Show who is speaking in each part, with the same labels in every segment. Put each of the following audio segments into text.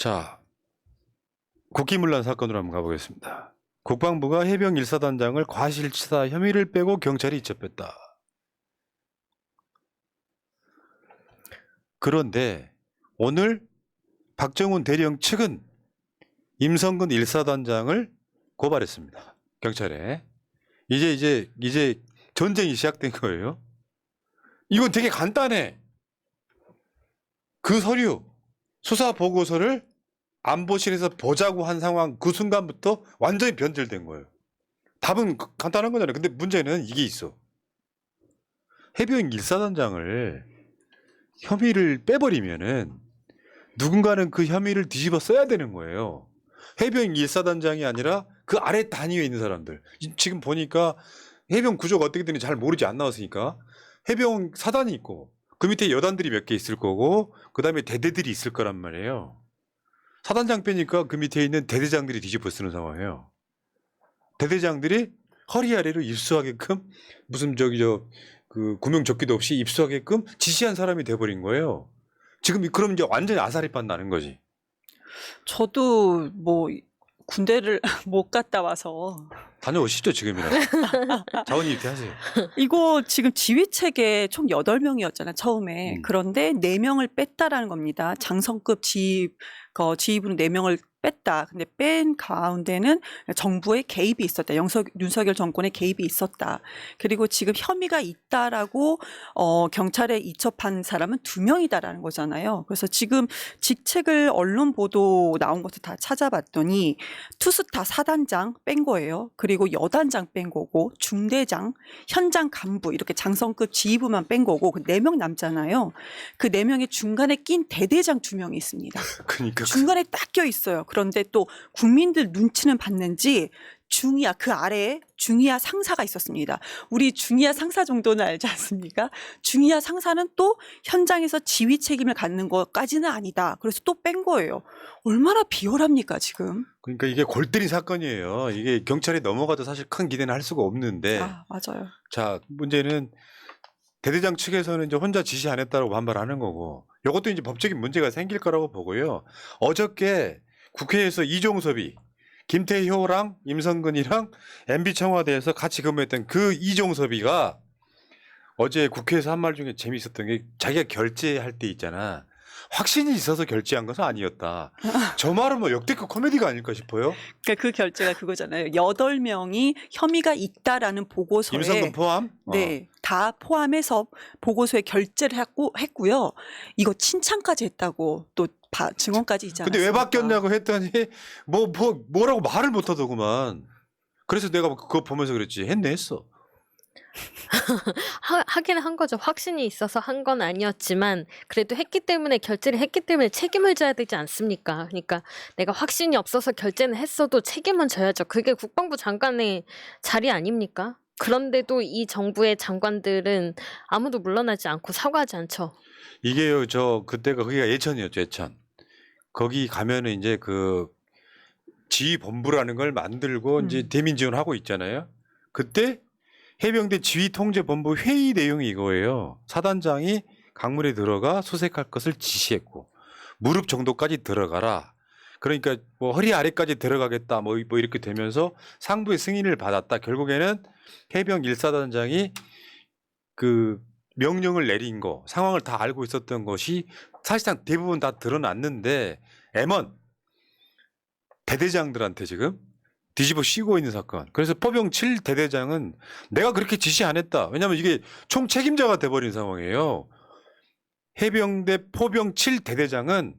Speaker 1: 자, 국기문란 사건으로 한번 가보겠습니다. 국방부가 해병 1사단장을 과실치사 혐의를 빼고 경찰이 이첩했다. 그런데 오늘 박정훈 대령 측은 임성근 1사단장을 고발했습니다. 경찰에. 이제 전쟁이 시작된 거예요. 이건 되게 간단해. 그 서류, 수사 보고서를 안보실에서 보자고 한 상황 그 순간부터 완전히 변질된 거예요. 답은 간단한 거잖아요. 근데 문제는 이게 있어. 해병 1사단장을 혐의를 빼버리면은 누군가는 그 혐의를 뒤집어 써야 되는 거예요. 해병 1사단장이 아니라 그 아래 단위에 있는 사람들. 지금 보니까 해병 구조가 어떻게 되는지 잘 모르지 안 나왔으니까 해병 사단이 있고 그 밑에 여단들이 몇 개 있을 거고 그 다음에 대대들이 있을 거란 말이에요. 사단장 빼니까 그 밑에 있는 대대장들이 뒤집어 쓰는 상황이에요. 대대장들이 허리 아래로 입수하게끔 무슨 그 구명조끼도 없이 입수하게끔 지시한 사람이 돼버린 거예요. 지금 그럼 이제 완전히 아사리판 나는 거지.
Speaker 2: 저도 뭐 군대를 못 갔다 와서
Speaker 1: 다녀오시죠 지금이라. 자원이 이렇게 하세요.
Speaker 2: 이거 지금 지휘체계 총 8명이었잖아요 처음에. 그런데 4명을 뺐다라는 겁니다. 장성급 지휘부는 4명을 뺐다. 근데 뺀 가운데는 정부의 개입이 있었다. 윤석열 정권의 개입이 있었다. 그리고 지금 혐의가 있다라고 경찰에 이첩한 사람은 2명이다라는 거잖아요. 그래서 지금 직책을 언론 보도 나온 것도 다 찾아봤더니 투스타 사단장 뺀 거예요. 그리고 여단장 뺀 거고 중대장, 현장 간부 이렇게 장성급 지휘부만 뺀 거고 그 4명 남잖아요. 그 4명의 중간에 낀 대대장 2명이 있습니다.
Speaker 1: 그러니까
Speaker 2: 중간에 딱 껴 있어요. 그런데 또 국민들 눈치는 봤는지 중위야 그 아래에 중위야 상사가 있었습니다. 우리 중위야 상사 정도는 알지 않습니까? 중위야 상사는 또 현장에서 지휘 책임을 갖는 것까지는 아니다. 그래서 또 뺀 거예요. 얼마나 비열합니까 지금?
Speaker 1: 그러니까 이게 골 때린 사건이에요. 이게 경찰에 넘어가도 사실 큰 기대는 할 수가 없는데.
Speaker 2: 아 맞아요.
Speaker 1: 자, 문제는 대대장 측에서는 이제 혼자 지시 안 했다고 반발하는 거고, 이것도 이제 법적인 문제가 생길 거라고 보고요. 어저께 국회에서 이종섭이 김태효랑 임성근이랑 MB 청와대에서 같이 근무했던 그 이종섭이가 어제 국회에서 한 말 중에 재미있었던 게 자기가 결재할 때 있잖아. 확신이 있어서 결재한 것은 아니었다. 저 말은 뭐 역대급 코미디가 아닐까 싶어요.
Speaker 2: 그러니까 그 결제가 그거잖아요. 8명이 혐의가 있다라는 보고서에
Speaker 1: 임성근 포함?
Speaker 2: 네, 다 포함해서 보고서에 결재를 했고요. 이거 칭찬까지 했다고 또 증언까지 있잖아요.
Speaker 1: 근데 왜 바뀌었냐고 했더니 뭐라고 말을 못 하더구만. 그래서 내가 그거 보면서 그랬지. 했어.
Speaker 3: 하긴 한 거죠. 확신이 있어서 한 건 아니었지만 그래도 했기 때문에 결제를 했기 때문에 책임을 져야 되지 않습니까? 그러니까 내가 확신이 없어서 결제는 했어도 책임은 져야죠. 그게 국방부 장관의 자리 아닙니까? 그런데도 이 정부의 장관들은 아무도 물러나지 않고 사과하지 않죠.
Speaker 1: 이게요, 그때가 거기가 예천이었죠, 예천. 거기 가면은 이제 그 지휘본부라는 걸 만들고 이제 대민 지원하고 있잖아요. 그때 해병대 지휘통제본부 회의 내용이 이거예요. 사단장이 강물에 들어가 수색할 것을 지시했고 무릎 정도까지 들어가라. 그러니까 뭐 허리 아래까지 들어가겠다 뭐 이렇게 되면서 상부의 승인을 받았다. 결국에는 해병 1사단장이 그 명령을 내린 거 상황을 다 알고 있었던 것이 사실상 대부분 다 드러났는데 M1 대대장들한테 지금 뒤집어 씌우고 있는 사건. 그래서 포병 7 대대장은 내가 그렇게 지시 안 했다. 왜냐하면 이게 총 책임자가 돼버린 상황이에요. 해병대 포병 7 대대장은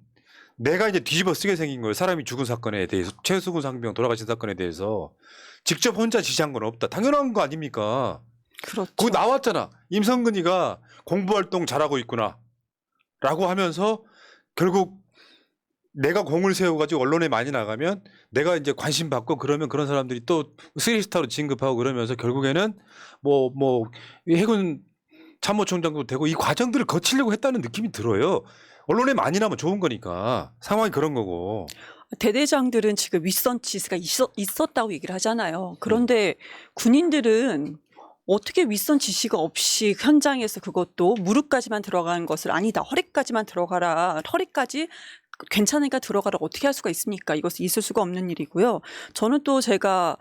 Speaker 1: 내가 이제 뒤집어 쓰게 생긴 거예요. 사람이 죽은 사건에 대해서, 최수근 상병 돌아가신 사건에 대해서 직접 혼자 지시한 건 없다. 당연한 거 아닙니까?
Speaker 2: 그렇죠.
Speaker 1: 그거 나왔잖아. 임성근이가 공부활동 잘하고 있구나 라고 하면서 결국 내가 공을 세워가지고 언론에 많이 나가면 내가 이제 관심 받고 그러면 그런 사람들이 또 쓰리스타로 진급하고 그러면서 결국에는 해군 참모총장도 되고 이 과정들을 거치려고 했다는 느낌이 들어요. 언론에 많이 나면 좋은 거니까 상황이 그런 거고.
Speaker 2: 대대장들은 지금 윗선 지시가 있었다고 얘기를 하잖아요. 그런데 군인들은 어떻게 윗선 지시가 없이 현장에서 그것도 무릎까지만 들어가는 것을 아니다. 허리까지만 들어가라. 허리까지 괜찮으니까 들어가라고 어떻게 할 수가 있습니까? 이것은 있을 수가 없는 일이고요. 저는 또 제가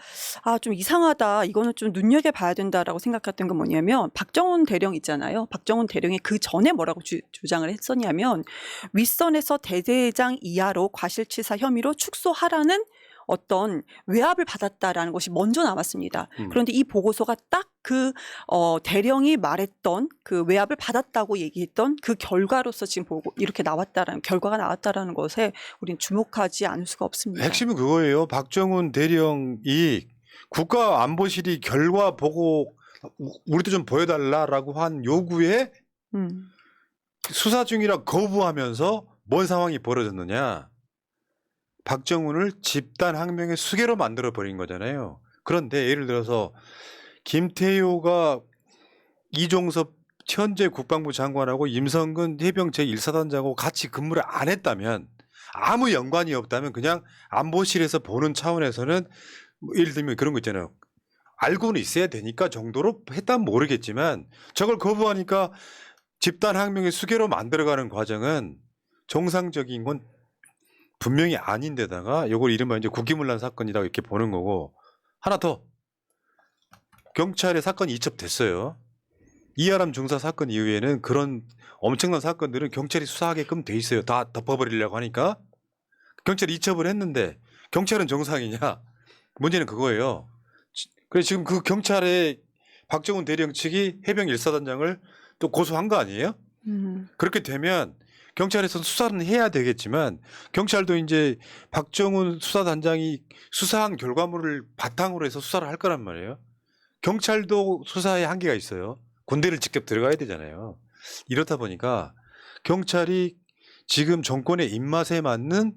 Speaker 2: 좀 이상하다. 이거는 좀 눈여겨봐야 된다라고 생각했던 건 뭐냐면 박정훈 대령 있잖아요. 박정훈 대령이 그 전에 뭐라고 주장을 했었냐면 윗선에서 대대장 이하로 과실치사 혐의로 축소하라는 어떤 외압을 받았다라는 것이 먼저 나왔습니다. 그런데 이 보고서가 딱 그 대령이 말했던 그 외압을 받았다고 얘기했던 그 결과로서 지금 보고 이렇게 나왔다라는 결과가 나왔다라는 것에 우리는 주목하지 않을 수가 없습니다.
Speaker 1: 핵심은 그거예요. 박정훈 대령이 국가안보실이 결과 보고 우리도 좀 보여달라라고 한 요구에 수사 중이라 거부하면서 뭔 상황이 벌어졌느냐. 박정훈을 집단 항명의 수괴로 만들어 버린 거잖아요. 그런데 예를 들어서 김태효가 이종섭 현재 국방부 장관하고 임성근 해병 제1사단장하고 같이 근무를 안 했다면 아무 연관이 없다면 그냥 안보실에서 보는 차원에서는 예를 들면 그런 거 있잖아요. 알고는 있어야 되니까 정도로 했다면 모르겠지만 저걸 거부하니까 집단 항명의 수괴로 만들어가는 과정은 정상적인 건 분명히 아닌데다가 이걸 이른바 이제 국기문란 사건이라고 이렇게 보는 거고 하나 더 경찰에 사건이 이첩됐어요. 이하람 중사 사건 이후에는 그런 엄청난 사건들은 경찰이 수사하게끔 돼 있어요. 다 덮어버리려고 하니까 경찰이 이첩을 했는데 경찰은 정상이냐? 문제는 그거예요. 그래서 지금 그 경찰의 박정훈 대령 측이 해병 1사단장을 또 고소한 거 아니에요? 그렇게 되면 경찰에서는 수사는 해야 되겠지만 경찰도 이제 박정훈 수사단장이 수사한 결과물을 바탕으로 해서 수사를 할 거란 말이에요. 경찰도 수사에 한계가 있어요. 군대를 직접 들어가야 되잖아요. 이렇다 보니까 경찰이 지금 정권의 입맛에 맞는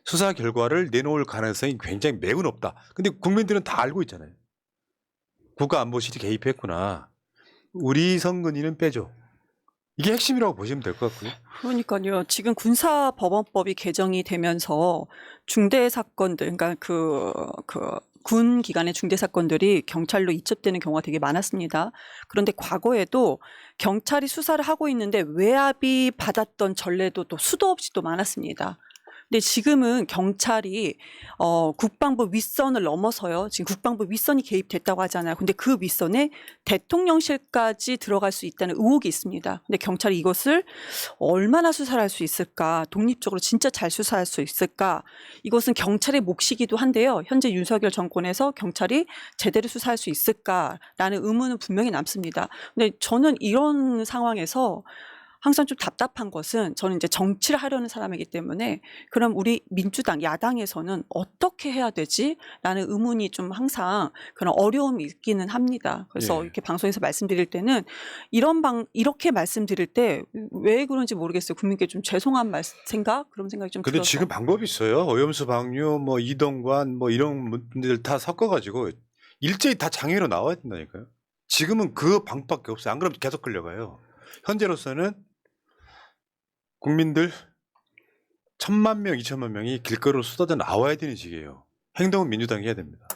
Speaker 1: 수사 결과를 내놓을 가능성이 굉장히 매우 높다. 근데 국민들은 다 알고 있잖아요. 국가안보실이 개입했구나. 우리 성근이는 빼줘. 이게 핵심이라고 보시면 될 것 같고요.
Speaker 2: 그러니까요. 지금 군사법원법이 개정이 되면서 중대 사건들, 그러니까 군 기관의 중대 사건들이 경찰로 이첩되는 경우가 되게 많았습니다. 그런데 과거에도 경찰이 수사를 하고 있는데 외압이 받았던 전례도 또 수도 없이 또 많았습니다. 근데 지금은 경찰이 국방부 윗선을 넘어서요. 지금 국방부 윗선이 개입됐다고 하잖아요. 근데 그 윗선에 대통령실까지 들어갈 수 있다는 의혹이 있습니다. 근데 경찰이 이것을 얼마나 수사를 할 수 있을까? 독립적으로 진짜 잘 수사할 수 있을까? 이것은 경찰의 몫이기도 한데요. 현재 윤석열 정권에서 경찰이 제대로 수사할 수 있을까라는 의문은 분명히 남습니다. 근데 저는 이런 상황에서 항상 좀 답답한 것은 저는 이제 정치를 하려는 사람이기 때문에 그럼 우리 민주당 야당에서는 어떻게 해야 되지? 라는 의문이 좀 항상 그런 어려움이 있기는 합니다. 그래서
Speaker 1: 예.
Speaker 2: 이렇게 방송에서 말씀드릴 때는 이렇게 말씀드릴 때 왜 그런지 모르겠어요. 국민께 좀 죄송한 생각 그런 생각이 좀
Speaker 1: 근데
Speaker 2: 들어서.
Speaker 1: 지금 방법이 있어요. 오염수 방류, 뭐 이동관, 뭐 이런 분들 다 섞어가지고 일제히 다 장애로 나와야 된다니까요. 지금은 그 방법밖에 없어요. 안 그러면 계속 끌려가요. 현재로서는 국민들 1,000만 명, 2,000만 명이 길거리로 쏟아져 나와야 되는 시기예요. 행동은 민주당이 해야 됩니다.